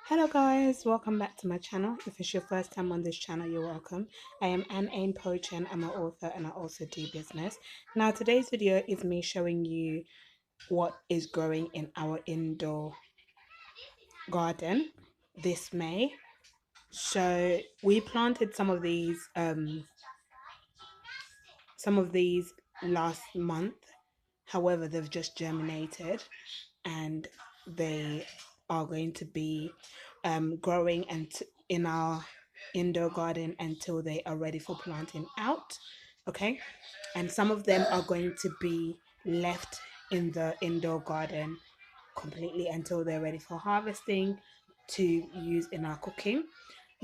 Hello guys, welcome back to my channel. If it's your first time on this channel, you're welcome. I am Anne Poach and I'm an author and I also do business. Now today's video is me showing you what is growing in our indoor garden this May. So we planted some of these last month. However, they've just germinated and they are going to be growing and in our indoor garden until they are ready for planting out. Okay, and some of them are going to be left in the indoor garden completely until they're ready for harvesting to use in our cooking.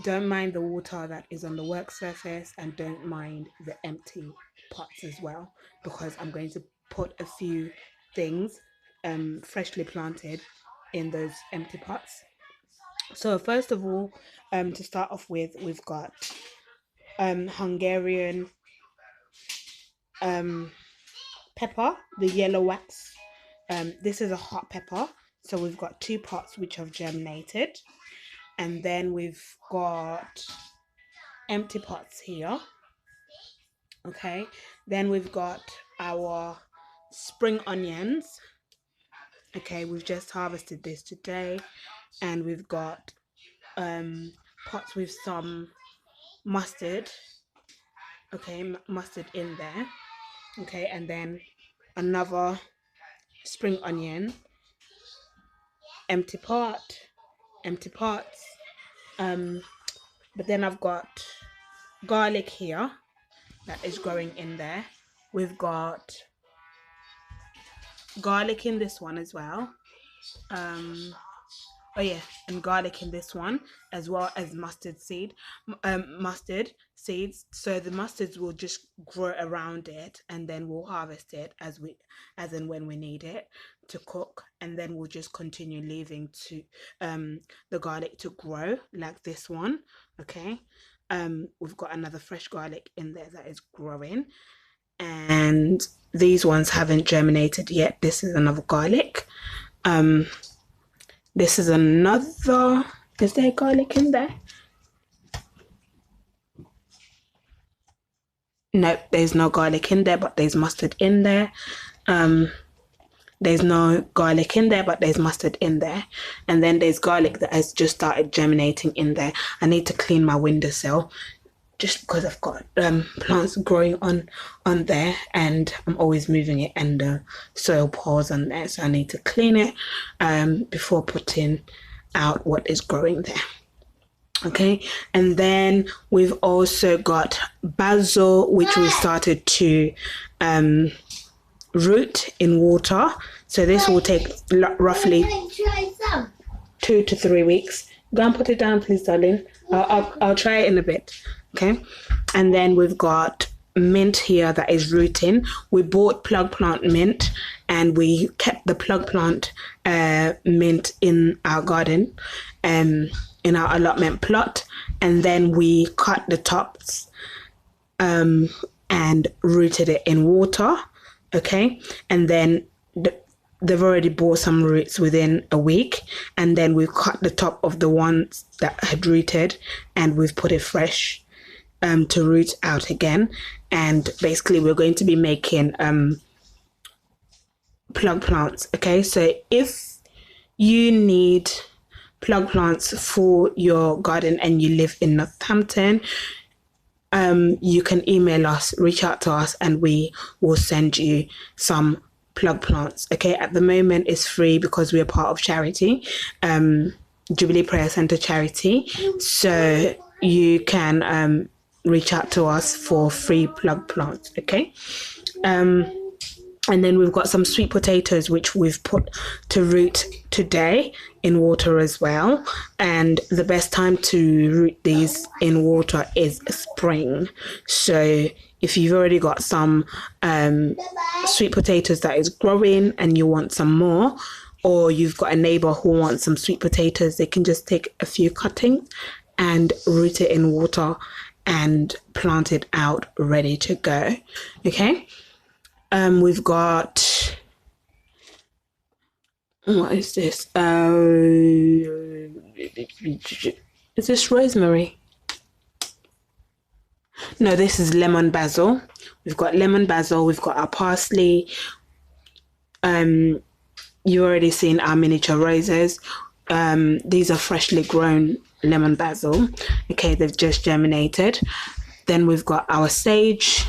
Don't mind the water that is on the work surface and don't mind the empty pots as well, because I'm going to put a few things freshly planted in those empty pots. So first of all, to start off with, we've got Hungarian um, pepper, the yellow wax. This is a hot pepper. So we've got two pots which have germinated. And then we've got empty pots here. Okay. Then we've got our spring onions. Okay, we've just harvested this today. And we've got pots with some mustard. Okay, mustard in there. Okay, and then another spring onion, empty pot, empty pots. But then I've got garlic here that is growing in there. We've got garlic in this one as well. Oh yeah, and garlic in this one, as well as mustard seeds. So the mustards will just grow around it, and then we'll harvest it as and when we need it to cook, and then we'll just continue leaving to the garlic to grow like this one. Okay, we've got another fresh garlic in there that is growing, and these ones haven't germinated yet. This is another garlic. This is another. Is there garlic in there? Nope, there's no garlic in there, but there's mustard in there. There's no garlic in there, but there's mustard in there. And then there's garlic that has just started germinating in there. I need to clean my windowsill just because I've got plants growing on there, and I'm always moving it, and the soil pours on there, so I need to clean it before putting out what is growing there. Okay, and then we've also got basil, which we started to root in water. So this will take roughly 2 to 3 weeks. Go and put it down, please, darling. I'll try it in a bit. Okay, and then we've got mint here that is rooting. We bought plug plant mint, and we kept the plug plant mint in our garden, in our allotment plot, and then we cut the tops and rooted it in water. Okay, and then they've already bore some roots within a week, and then we've cut the top of the ones that had rooted, and we've put it fresh to root out again. And basically we're going to be making plug plants. Okay, so if you need plug plants for your garden and you live in Northampton, you can email us, reach out to us, and we will send you some plug plants. Okay, at the moment it's free because we are part of charity, Jubilee Prayer Center charity, so you can reach out to us for free plug plants. Okay, and then we've got some sweet potatoes which we've put to root today in water as well. And the best time to root these in water is spring. So if you've already got some sweet potatoes that is growing and you want some more, or you've got a neighbor who wants some sweet potatoes, they can just take a few cuttings and root it in water and plant it out ready to go. Okay. We've got, what is this? Is this rosemary? No, this is lemon basil. We've got lemon basil, we've got our parsley. You already seen our miniature roses. These are freshly grown lemon basil. Okay, they've just germinated. Then we've got our sage.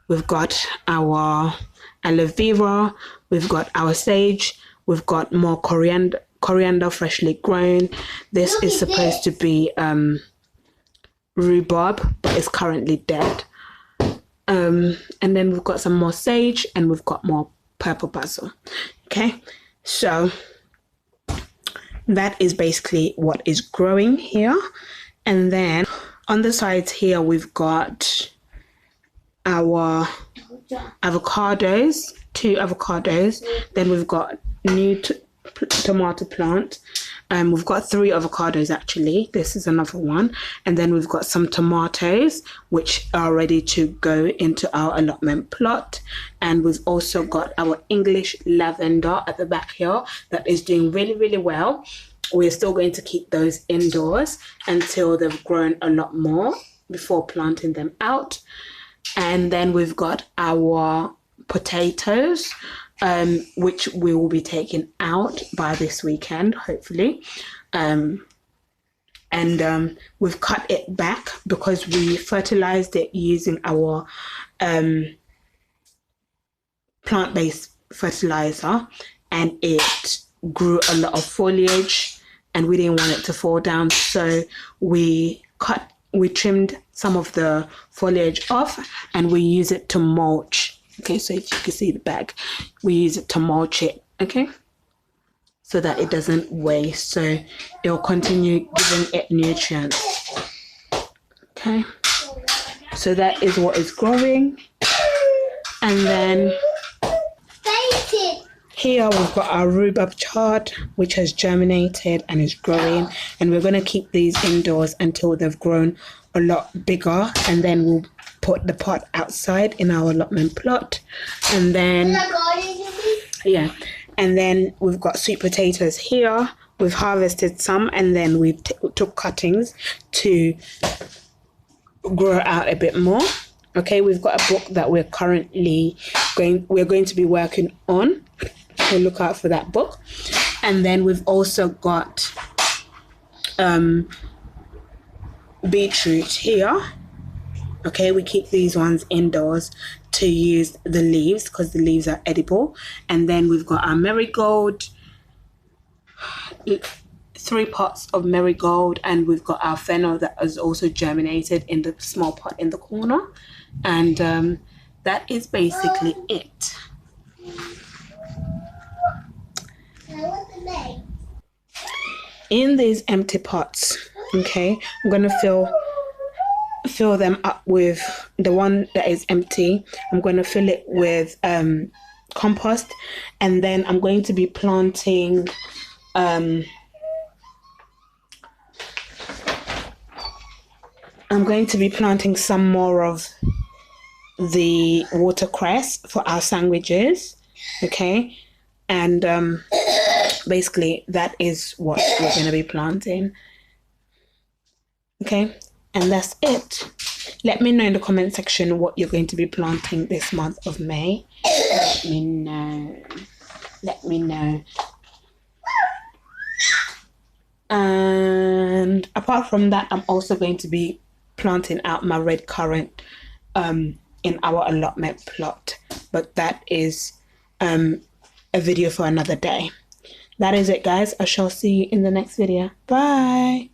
We've got our aloe vera. We've got our sage. We've got more coriander freshly grown. This is supposed to be rhubarb, but it's currently dead. And then we've got some more sage, and we've got more purple basil. Okay, so that is basically what is growing here. And then on the sides here, we've got our avocados, 2 avocados. Then we've got new tomato plant. We've got 3 avocados actually. This is another one. And then we've got some tomatoes, which are ready to go into our allotment plot. And we've also got our English lavender at the back here that is doing really, really well. We're still going to keep those indoors until they've grown a lot more before planting them out. And then we've got our potatoes, which we will be taking out by this weekend, hopefully. We've cut it back because we fertilized it using our plant-based fertilizer, and it grew a lot of foliage and we didn't want it to fall down, so we trimmed some of the foliage off and we use it to mulch. Okay, so if you can see the bag, we use it to mulch it, okay, so that it doesn't waste, so it'll continue giving it nutrients. Okay, so that is what is growing. And then here we've got our rhubarb chard, which has germinated and is growing, and we're going to keep these indoors until they've grown a lot bigger, and then we'll put the pot outside in our allotment plot. And then and then we've got sweet potatoes here. We've harvested some, and then we took cuttings to grow out a bit more. Okay, we've got a book that we're currently going to be working on, so look out for that book. And then we've also got beetroot here. Okay, we keep these ones indoors to use the leaves because the leaves are edible. And then we've got our marigold, 3 pots of marigold, and we've got our fennel that has also germinated in the small pot in the corner. And that is basically it. In these empty pots, okay, I'm going to fill them up with the one that is empty. I'm going to fill it with compost, and then I'm going to be planting some more of the watercress for our sandwiches, okay? And basically that is what we're going to be planting, okay? And that's it. Let me know in the comment section what you're going to be planting this month of May. Let me know. And apart from that, I'm also going to be planting out my red currant in our allotment plot, but that is a video for another day. That is it, guys. I shall see you in the next video. Bye.